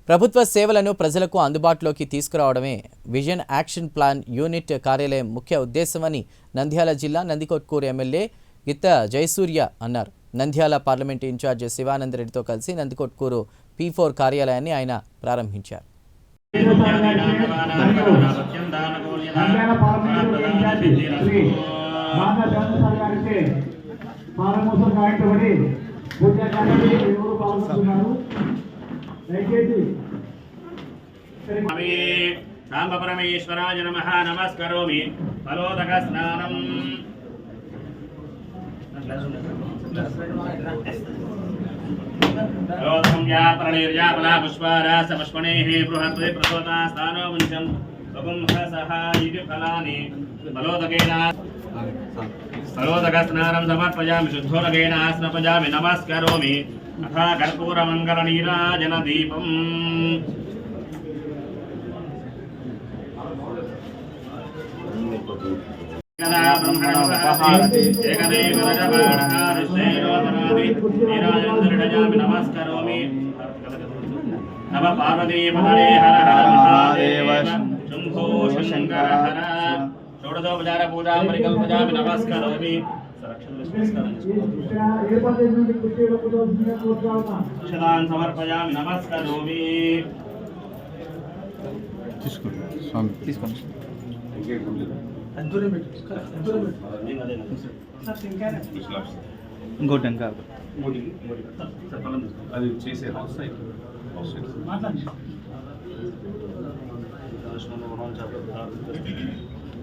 ప్రభుత్వ సేవలను ప్రజలకు అందుబాటులోకి తీసుకురావడమే విజన్ యాక్షన్ ప్లాన్ యూనిట్ కార్యాలయం ముఖ్య ఉద్దేశమని నంద్యాల జిల్లా నందికొట్కూరు ఎమ్మెల్యే గిత్త జయసూర్య అన్నారు. నంద్యాల పార్లమెంటు ఇన్ఛార్జ్ శివానంద్ రెడ్డితో కలిసి నందికొట్కూరు P4 కార్యాలయాన్ని ఆయన ప్రారంభించారు. రామపరమేశ్వరాయ నమః నమస్కరోమి ఫలోదక స్నానం ప్రణీర్యాపలా పుష్పారాస పుష్పణేః బృహద్వై ప్రసోతా స్థానో వంచం సుగుంహసహాయితి ఫలాని ఫలోదక స్నానం సమర్పయామి శుద్ధోదకేన స్నపయామి నమస్కరోమి అథా కర్పూర మంగళ నీరాజన దీపం నమస్కరోమి నమ పార్వతీపదే హర హర మహాదేవ శంభో శంకర హర షోడశోపచార పూజాం పరికల్పయామి నమస్కరోమి అక్షతాన్ సమర్పయామి నమస్కరోమి. ఇంకోటి ఇంకా అది చేసే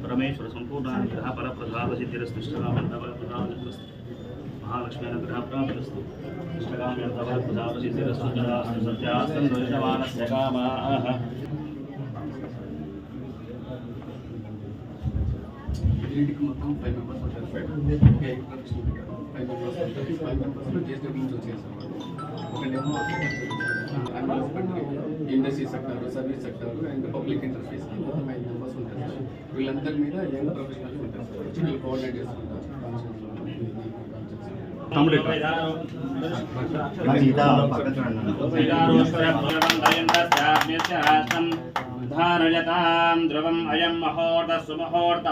పరమేశ్వర సంపూర్ణానుగ్రహ ఫలప్రదాన సిద్ధిరస్తు మహాలక్ష్మీ అనుగ్రహ ప్రాప్తిరస్తు ఇష్టకామ్యర్థఫలప్రదాన సిద్ధిరస్తు సత్యాస్తం దోషమానస్య కామాః. వీటికి మొత్తం 5 మెంబర్స్ ఉంటారు. 5 మెంబర్స్లో జేఎస్డబ్ల్యూ నుంచి వచ్చేసారు. ఒకటేమో industry sector, service sector and public interface మొత్తం 5 మెంబర్స్ ఉంటారు. వీళ్ళందరి మీద యంగ్ ప్రొఫెషనల్స్ ఉంటారు. వీళ్ళు కోఆర్డినేట్ చేసుకుంటారు. ధారయతాం ధ్రువం అయం మహోర్త సుమహోర్త